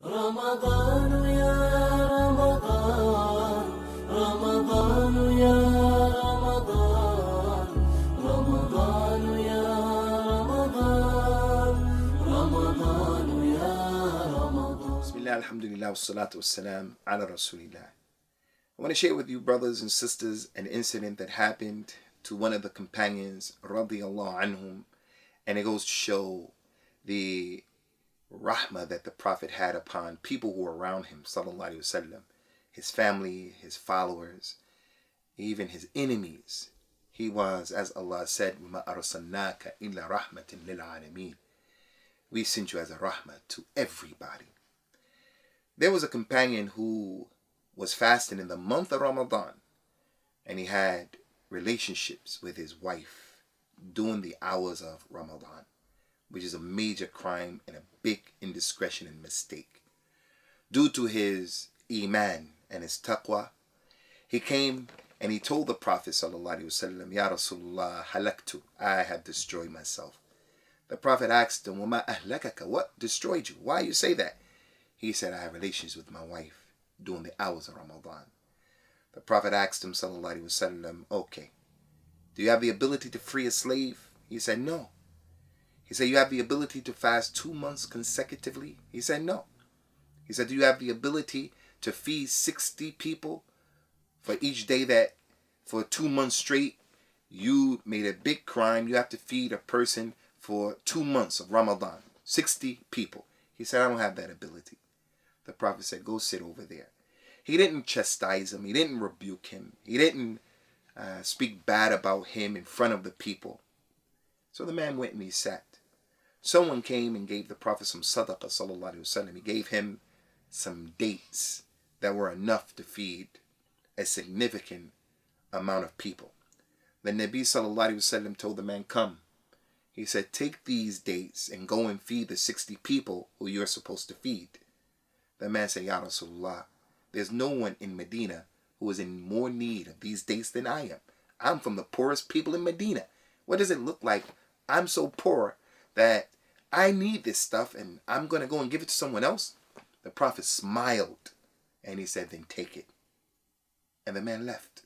رمضان يا رمضان رمضان يا رمضان رمضان يا رمضان رمضان يا رمضان Bismillah, alhamdulillah, wassalatu wassalam ala rasulillah. I want to share with you, brothers and sisters, an incident that happened to one of the companions, radiyallahu anhum, and it goes to show the rahmah that the Prophet had upon people who were around him, sallallahu alaihi wasallam, his family, his followers, even his enemies. He was, as Allah said, وَمَا أَرْسَلْنَاكَ إِلَّا رَحْمَةٍ لِلْعَالَمِينَ. We sent you as a rahmah to everybody. There was a companion who was fasting in the month of Ramadan, and he had relationships with his wife during the hours of Ramadan, which is a major crime and a big indiscretion and mistake. Due to his iman and his taqwa, he came and he told the Prophet sallallahu alaihi wasallam, Ya Rasulullah, halaktu, I have destroyed myself. The Prophet asked him, Wama ahlakaka, what destroyed you? Why you say that? He said, I have relations with my wife during the hours of Ramadan. The Prophet asked him, sallallahu alaihi wasallam, okay, do you have the ability to free a slave? He said, no. He said, you have the ability to fast 2 months consecutively? He said, no. He said, do you have the ability to feed 60 people for each day that for 2 months straight you made a big crime? You have to feed a person for 2 months of Ramadan, 60 people. He said, I don't have that ability. The Prophet said, go sit over there. He didn't chastise him. He didn't rebuke him. He didn't speak bad about him in front of the people. So the man went and he sat. Someone came and gave the Prophet some sadaqah, sallallahu alaihi wasallam. He gave him some dates that were enough to feed a significant amount of people. The Nabi sallallahu alaihi wasallam told the man, come. He said, take these dates and go and feed the 60 people who you're supposed to feed. The man said, Ya Rasulullah, there's no one in Medina who is in more need of these dates than I am. I'm from the poorest people in Medina. What does it look like? I'm so poor that I need this stuff and I'm going to go and give it to someone else? The Prophet smiled and he said, then take it. And the man left.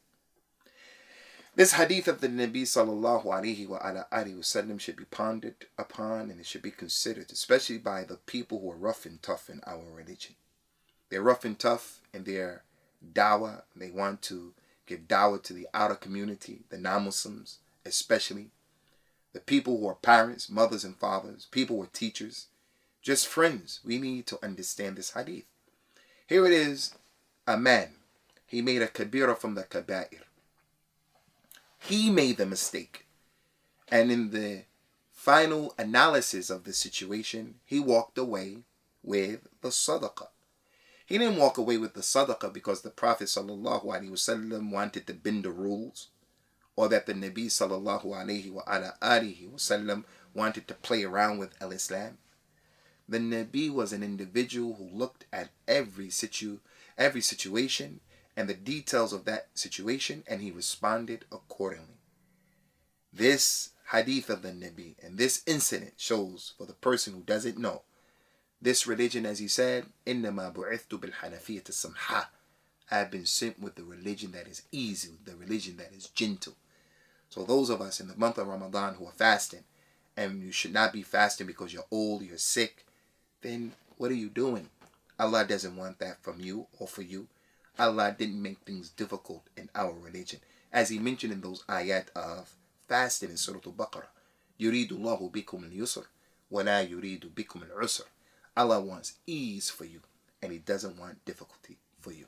This hadith of the Nabi sallallahu alaihi wasallam should be pondered upon and it should be considered, especially by the people who are rough and tough in our religion. They're rough and tough in their dawah. They want to give dawah to the outer community, the non-Muslims especially. The people who are parents, mothers and fathers, people who are teachers, just friends. We need to understand this hadith. Here it is, a man. He made a kabira from the kaba'ir. He made the mistake. And in the final analysis of the situation, he walked away with the sadaqah. He didn't walk away with the sadaqah because the Prophet sallallahu alaihi wasallam wanted to bend the rules, or that the Nabi sallallahu alaihi wasallam wanted to play around with al-Islam. The Nabi was an individual who looked at every situation and the details of that situation, and he responded accordingly. This hadith of the Nabi and this incident shows, for the person who doesn't know, this religion, as he said, إِنَّمَا بُعِثْتُ بِالْحَنَفِيَّةِ السَّمْحَةِ, I have been sent with the religion that is easy, the religion that is gentle. So those of us in the month of Ramadan who are fasting, and you should not be fasting because you're old, you're sick, then what are you doing? Allah doesn't want that from you or for you. Allah didn't make things difficult in our religion. As he mentioned in those ayat of fasting in Surah Al-Baqarah, يُرِيدُ اللَّهُ بِكُمُ الْيُسْرَ وَلَا يُرِيدُ بِكُمُ الْعُسْرَ. Allah wants ease for you, and he doesn't want difficulty for you.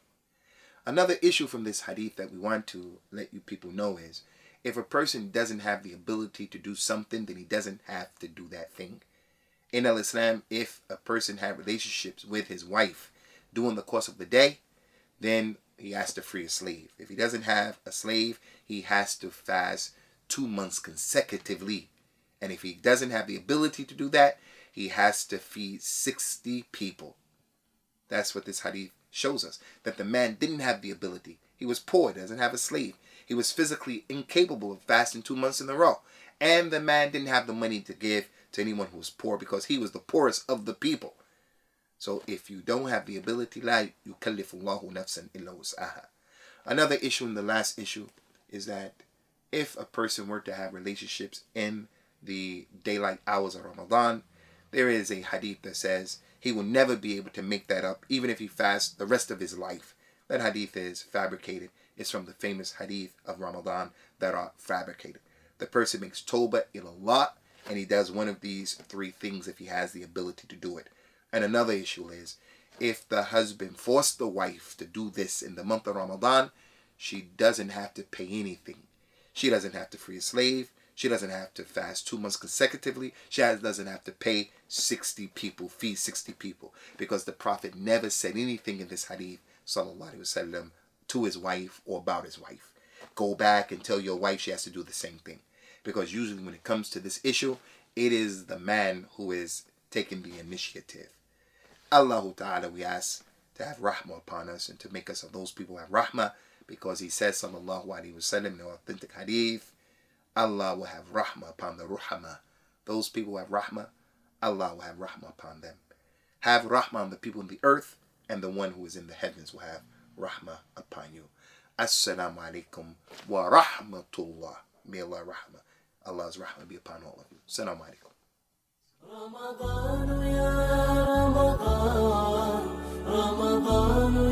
Another issue from this hadith that we want to let you people know is, if a person doesn't have the ability to do something, then he doesn't have to do that thing. In al-Islam, if a person had relationships with his wife during the course of the day, then he has to free a slave. If he doesn't have a slave, he has to fast 2 months consecutively. And if he doesn't have the ability to do that, he has to feed 60 people. That's what this hadith shows us, that the man didn't have the ability. He was poor, doesn't have a slave. He was physically incapable of fasting 2 months in a row. And the man didn't have the money to give to anyone who was poor because he was the poorest of the people. So if you don't have the ability, la yukallifu Allahu nafsan illa wus'aha. Another issue, and the last issue, is that if a person were to have relationships in the daylight hours of Ramadan, there is a hadith that says he will never be able to make that up, even if he fasts the rest of his life. That hadith is fabricated. It's from the famous hadith of Ramadan that are fabricated. The person makes tawbah ilallah, and he does one of these three things if he has the ability to do it. And another issue is, if the husband forced the wife to do this in the month of Ramadan, she doesn't have to pay anything. She doesn't have to free a slave. She doesn't have to fast 2 months consecutively. She doesn't have to pay 60 people, feed 60 people. Because the Prophet never said anything in this hadith, sallallahu alaihi wasallam, to his wife or about his wife. Go back and tell your wife she has to do the same thing. Because usually when it comes to this issue, it is the man who is taking the initiative. Allah Ta'ala, we ask to have rahmah upon us and to make us of those people who have rahmah, because he says, sallallahu alaihi wasallam, in the authentic hadith, Allah will have rahmah upon the ruhama. Those people who have rahmah, Allah will have rahmah upon them. Have rahmah on the people in the earth, and the one who is in the heavens will have rahmah upon you. Assalamu alaikum wa rahmatullah. May Allah rahmah. Allah's rahmah be upon all of you. Assalamu alaikum. رمضان يا رمضان رمضان